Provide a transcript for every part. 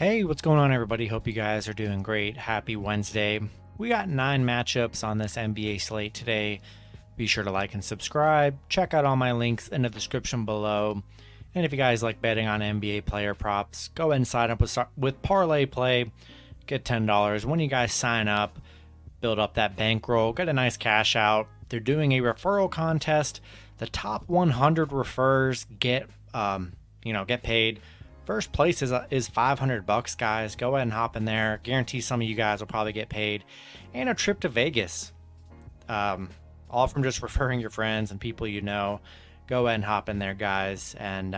Hey, what's going on, everybody? Hope you guys are doing great. Happy Wednesday. We got 9 matchups on this NBA slate today. Be sure to like and subscribe. Check out all my links in the description below. And if you guys like betting on NBA player props, go ahead and sign up with ParlayPlay. Get $10. When you guys sign up, build up that bankroll, get a nice cash out. They're doing a referral contest. The top 100 refers get paid. First place is $500, guys. Go ahead and hop in there. Guarantee some of you guys will probably get paid. And a trip to Vegas. All from just referring your friends and people you know. Go ahead and hop in there, guys. And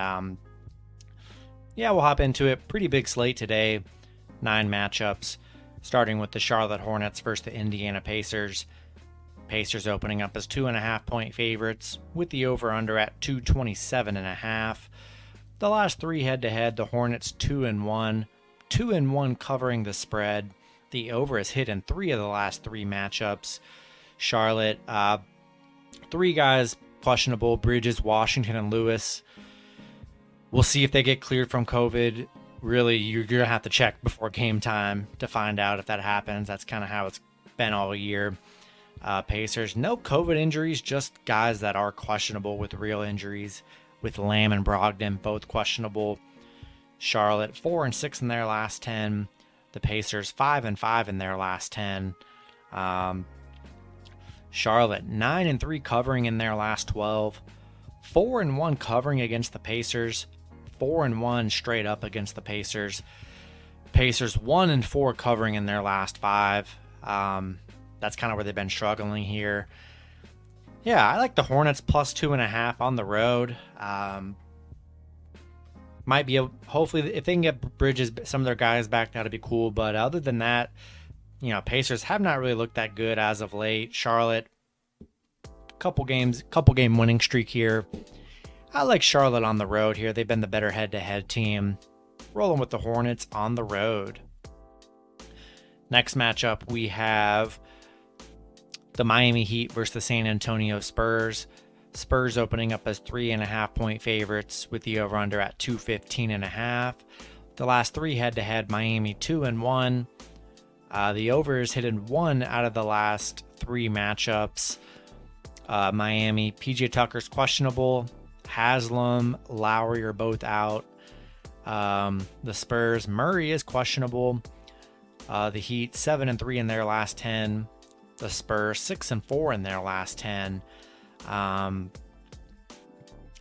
we'll hop into it. Pretty big slate today. 9 matchups. Starting with the Charlotte Hornets versus the Indiana Pacers. Pacers opening up as 2.5-point favorites with the over-under at 227.5. The last 3 head-to-head, the Hornets 2-1, 2-1 covering the spread. The over is hit in 3 of the last 3 matchups. Charlotte, 3 guys questionable: Bridges, Washington, and Lewis. We'll see if they get cleared from COVID. Really, you're going to have to check before game time to find out if that happens. That's kind of how it's been all year. Pacers, no COVID injuries, just guys that are questionable with real injuries, with Lamb and Brogdon both questionable. Charlotte 4-6 in their last 10. The Pacers 5-5 in their last 10. Charlotte 9-3 covering in their last 12. 4-1 covering against the Pacers. 4-1 straight up against the Pacers. Pacers 1-4 covering in their last 5. That's kind of where they've been struggling here. Yeah, I like the Hornets plus 2.5 on the road. Might be hopefully if they can get Bridges, some of their guys back, that'd be cool. But other than that, Pacers have not really looked that good as of late. Charlotte, couple game winning streak here. I like Charlotte on the road here. They've been the better head-to-head team. Rolling with the Hornets on the road. Next matchup, we have the Miami Heat versus the San Antonio Spurs. Spurs opening up as 3.5-point favorites with the over-under at 215.5. The last 3 head-to-head, Miami 2-1. The over is hit in 1 out of the last 3 matchups. Miami, PJ Tucker's questionable. Haslam, Lowry are both out. The Spurs, Murray is questionable. The Heat 7-3 in their last 10. The Spurs 6-4 in their last 10.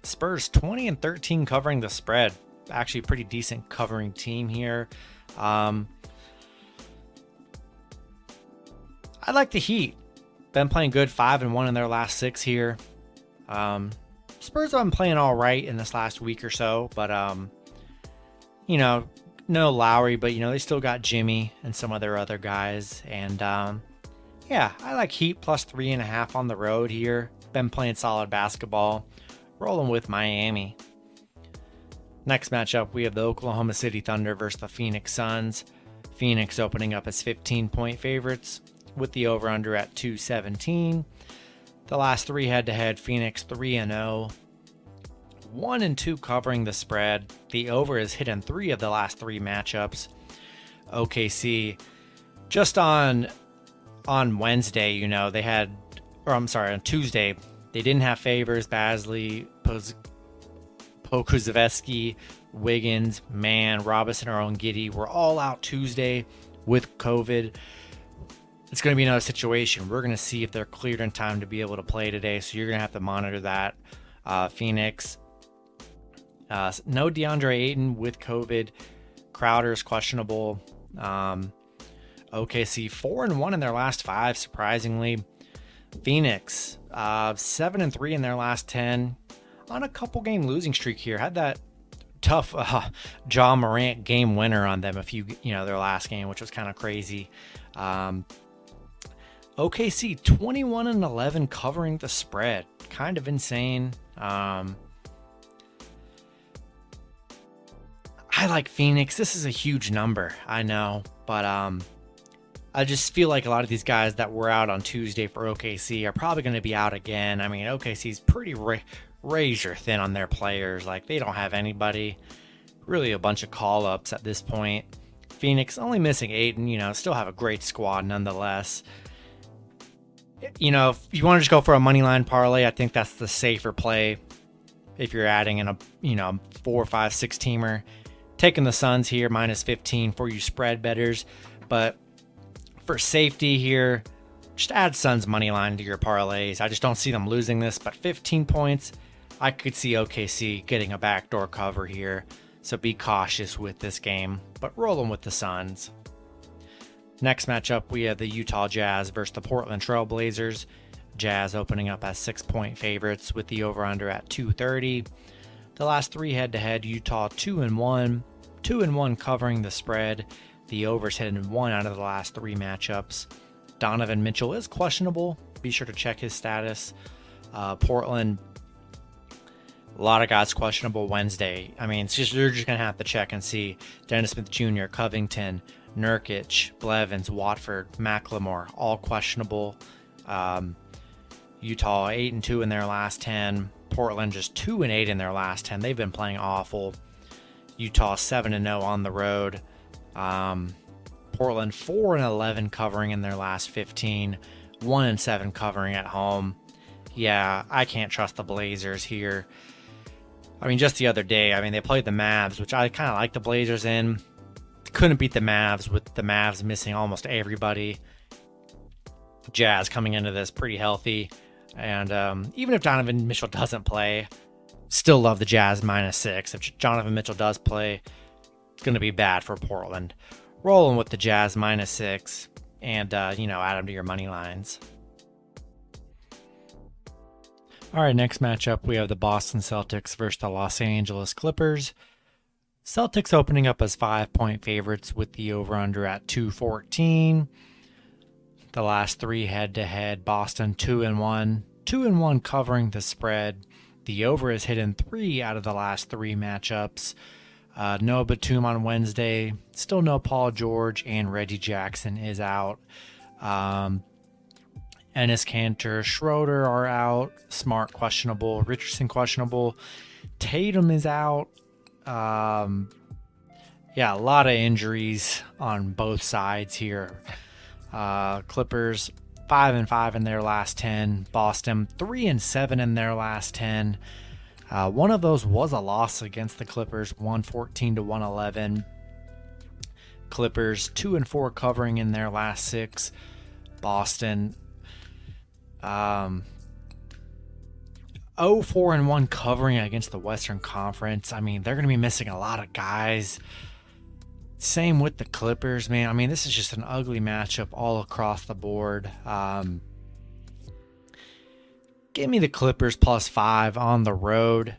Spurs 20-13 covering the spread. Actually, pretty decent covering team here. I like the Heat. Been playing good, 5-1 in their last 6 here. Spurs have been playing all right in this last week or so, but no Lowry, but they still got Jimmy and some of their other guys. And I like Heat plus 3.5 on the road here. Been playing solid basketball. Rolling with Miami. Next matchup, we have the Oklahoma City Thunder versus the Phoenix Suns. Phoenix opening up as 15-point favorites with the over-under at 217. The last 3 head-to-head, Phoenix 3-0. 1-2 covering the spread. The over is hit in 3 of the last 3 matchups. OKC, just on Wednesday, on Tuesday, they didn't have Favors, Basley, Pokusevsky, Wiggins, Mann, Robinson, or Giddy were all out Tuesday with COVID. It's going to be another situation. We're going to see if they're cleared in time to be able to play today, so you're going to have to monitor that. Phoenix, no DeAndre Ayton with COVID. Crowder's questionable. OKC 4-1 in their last 5, surprisingly. Phoenix 7-3 in their last 10, on a couple game losing streak here. Had that tough Ja Morant game winner on them their last game, which was kind of crazy. OKC 21-11 covering the spread, kind of insane. I like Phoenix. This is a huge number, I know, but I just feel like a lot of these guys that were out on Tuesday for OKC are probably going to be out again. I mean, OKC's pretty razor thin on their players. Like, they don't have anybody, really a bunch of call-ups at this point. Phoenix, only missing Ayton, still have a great squad nonetheless. If you want to just go for a money line parlay, I think that's the safer play. If you're adding in a 4, 5, 6 teamer, taking the Suns here minus 15 for you spread bettors. But for safety here, just add Suns money line to your parlays. I just don't see them losing this, but 15 points, I could see OKC getting a backdoor cover here. So be cautious with this game, but roll them with the Suns. Next matchup, we have the Utah Jazz versus the Portland Trail Blazers. Jazz opening up as 6-point favorites with the over-under at 230. The last 3 head-to-head, Utah 2-1, 2-1 covering the spread. The over's hitting 1 out of the last 3 matchups. Donovan Mitchell is questionable. Be sure to check his status. Portland, a lot of guys questionable Wednesday. I mean, you're just going to have to check and see. Dennis Smith Jr., Covington, Nurkic, Blevins, Watford, McLemore, all questionable. Utah 8-2 in their last 10. Portland just 2-8 in their last 10. They've been playing awful. Utah 7-0 on the road. Portland 4-11 covering in their last 15. 1-7 covering at home. Yeah, I can't trust the Blazers here. I mean, just the other day, they played the Mavs, which I kind of like the Blazers in. Couldn't beat the Mavs with the Mavs missing almost everybody. Jazz coming into this pretty healthy. And even if Donovan Mitchell doesn't play, still love the Jazz minus 6. If Donovan Mitchell does play, it's going to be bad for Portland. Rolling with the Jazz minus 6 and, add them to your money lines. All right, next matchup, we have the Boston Celtics versus the Los Angeles Clippers. Celtics opening up as 5-point favorites with the over-under at 214. The last 3 head-to-head, Boston 2-1, 2-1 covering the spread. The over is hidden 3 out of the last 3 matchups. No Batum on Wednesday. Still no Paul George, and Reggie Jackson is out. Enes Kanter, Schroeder are out. Smart questionable. Richardson questionable. Tatum is out. A lot of injuries on both sides here. Clippers 5-5 in their last 10. Boston 3-7 in their last 10. One of those was a loss against the Clippers, 114-111. Clippers 2-4 covering in their last 6. Boston 0-4-1 covering against the Western Conference. They're going to be missing a lot of guys. Same with the Clippers, man. This is just an ugly matchup all across the board. Give me the Clippers +5 on the road.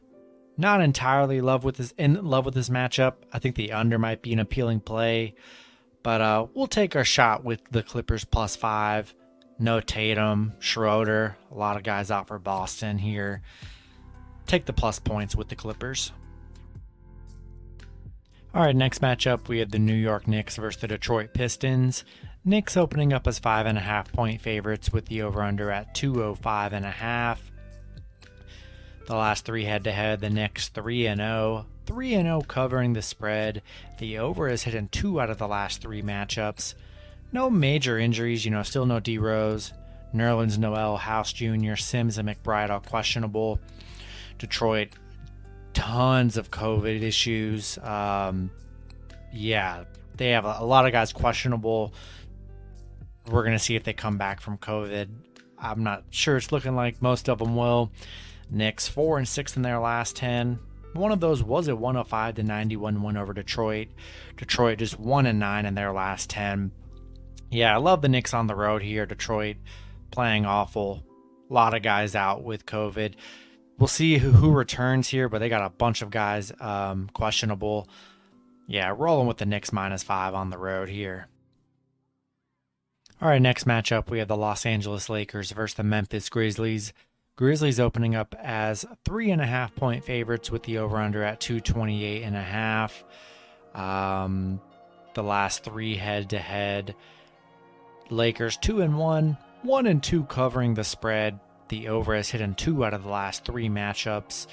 Not entirely in love with this matchup. I think the under might be an appealing play, but we'll take our shot with the Clippers +5. No Tatum, Schroeder, a lot of guys out for Boston here. Take the plus points with the Clippers. All right, next matchup, we have the New York Knicks versus the Detroit Pistons. Knicks opening up as 5.5-point favorites with the over-under at 205.5. The last 3 head-to-head, the Knicks 3-0. 3-0 covering the spread. The over is hitting 2 out of the last 3 matchups. No major injuries, still no D Rose. Nerlens Noel, House Jr., Sims, and McBride all questionable. Detroit, tons of COVID issues. They have a lot of guys questionable. We're going to see if they come back from COVID. I'm not sure. It's looking like most of them will. Knicks 4-6 in their last 10. One of those was a 105-91 win over Detroit. Detroit just 1-9 in their last 10. Yeah, I love the Knicks on the road here. Detroit playing awful. A lot of guys out with COVID. We'll see who returns here, but they got a bunch of guys questionable. Yeah, rolling with the Knicks -5 on the road here. All right, next matchup, we have the Los Angeles Lakers versus the Memphis Grizzlies. Grizzlies opening up as 3.5-point favorites with the over-under at 228.5. The last 3 head-to-head. Lakers 2-1, 1-2 covering the spread. The over has hit in 2 out of the last 3 matchups.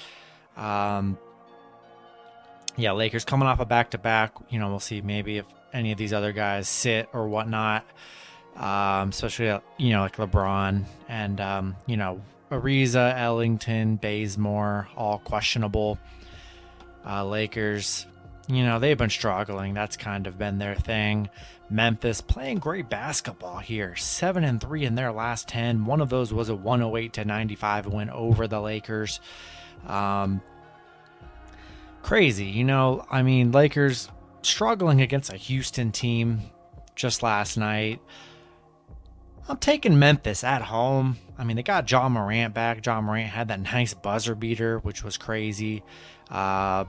Lakers coming off a back-to-back. We'll see maybe if any of these other guys sit or whatnot, especially, like LeBron and, Ariza, Ellington, Bazemore, all questionable. Lakers, they've been struggling. That's kind of been their thing. Memphis playing great basketball here. 7-3 in their last 10. One of those was a 108-95 win over the Lakers. Crazy, Lakers struggling against a Houston team just last night. I'm taking Memphis at home. They got John Morant back. John Morant had that nice buzzer beater, which was crazy. No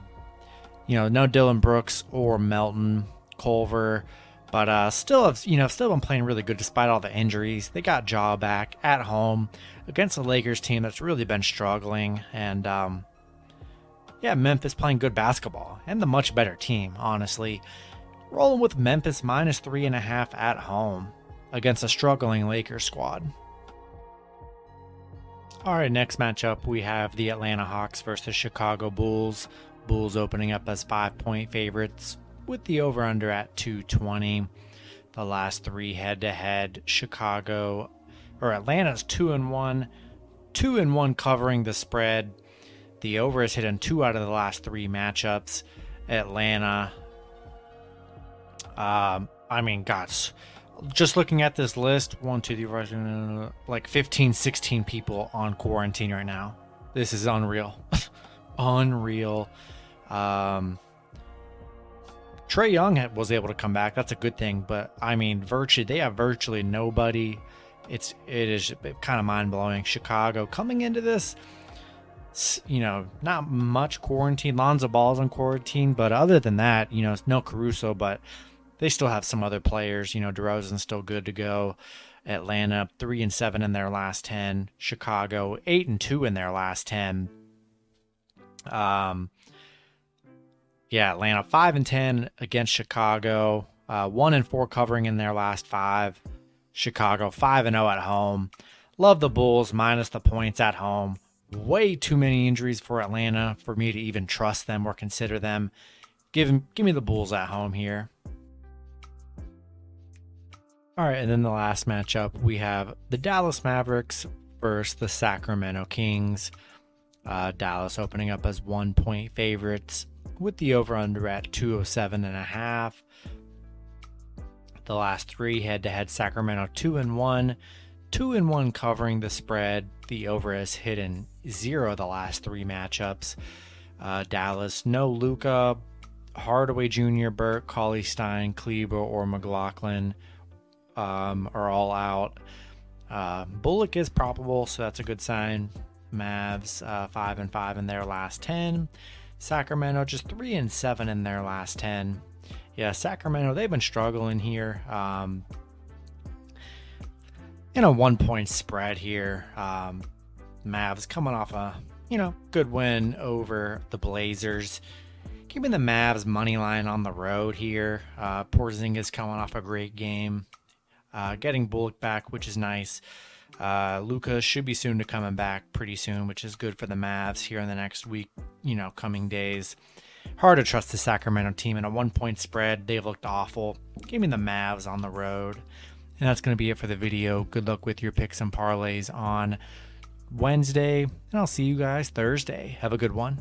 Dylan Brooks or Melton, Culver, but still been playing really good despite all the injuries. They got Ja back at home against the Lakers team that's really been struggling, and Memphis playing good basketball and the much better team, honestly. Rolling with Memphis minus 3.5 at home against a struggling Lakers squad. All right, next matchup, we have the Atlanta Hawks versus Chicago Bulls. Bulls opening up as 5-point favorites with the over-under at 220. The last three head-to-head, Atlanta's 2-1, 2-1 covering the spread. The over is hit in 2 out of the last 3 matchups. Atlanta, just looking at this list, 15, 16 people on quarantine right now. This is unreal. Unreal. Trae Young was able to come back. That's a good thing. But, they have virtually nobody. It is kind of mind-blowing. Chicago coming into this, not much quarantine. Lonzo Ball's on quarantine. But other than that, it's no Caruso, but they still have some other players. DeRozan's still good to go. Atlanta 3-7 in their last 10. Chicago 8-2 in their last 10. Atlanta 5-10 against Chicago. 1-4 covering in their last 5. Chicago 5-0 at home. Love the Bulls minus the points at home. Way too many injuries for Atlanta for me to even trust them or consider them. Give me the Bulls at home here. All right, and then the last matchup, we have the Dallas Mavericks versus the Sacramento Kings. Dallas opening up as 1-point favorites with the over-under at 207.5. The last 3 head-to-head, Sacramento 2-1, 2-1 covering the spread. The over has hit in 0 the last 3 matchups. Dallas, no Luka, Hardaway Jr., Burke, Cauley-Stein, Kleber, or McLaughlin are all out. Bullock is probable, so that's a good sign. Mavs 5-5 in their last 10. Sacramento just 3-7 in their last 10. Yeah, Sacramento, they've been struggling here. In a 1-point spread here. Mavs coming off a good win over the Blazers. Give me the Mavs money line on the road here. Porzingis coming off a great game. Getting Bullock back, which is nice. Luka should be soon to coming back pretty soon, which is good for the Mavs here in the next week, coming days. Hard to trust the Sacramento team in a 1-point spread. They've looked awful. Give me the Mavs on the road. And that's going to be it for the video. Good luck with your picks and parlays on Wednesday, and I'll see you guys Thursday. Have a good one.